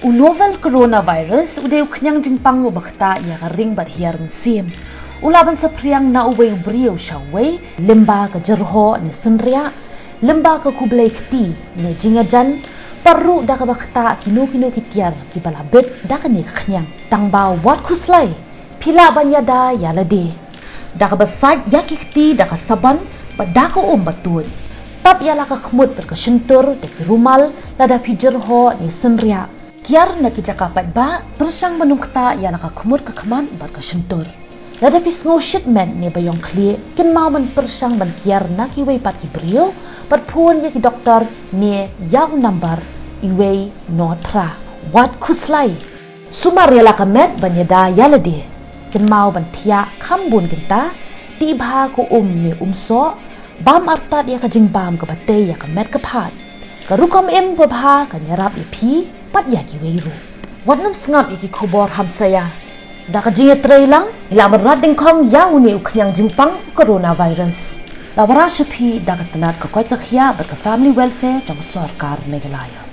U novel coronavirus udeu Khñiang Jingpang ubakta ya ring bat hiar sim. Ulaban sa priang na uway brio shaway limba ka jerho ni senria limba ka kublay kti ni Jingïatrei perlu da ka bakta kino kiar ki balabet da ka ni Khñiang tangba wat kuslay pila banyada ya lade da ka basaj ya kti da ka saban ba da ka batun tap ya la ka khmut per ka shentur de ki rumal la da pi jerho ni senria kiar na ki jakapat ba persang menungkta ya la ka khmut ka khaman ba ka shentur lada pisngo shipment ni bayong kli kin mau man persang ban kiar na ki wei pat ki brio pat phun ya ki doktor ni yang number iwei not pra wat kuslai sumar ya la ka met ban yada yalade kin mau ban thia khambun kinta ti bha ko ni so bam artat ya ka jingbam ka batai ya ka met ka phat ka rukom em pa bha ka nyarap ya phi pat ya ki wei ru wat nam sngap ya ki khobor hamsaya da ka Jingïatrei lang ila marating khong yaw ni Khñiang Jingpang coronavirus la wara shapi da ka tanat ka koit ka khia bat ka family welfare jang sarkar Meghalaya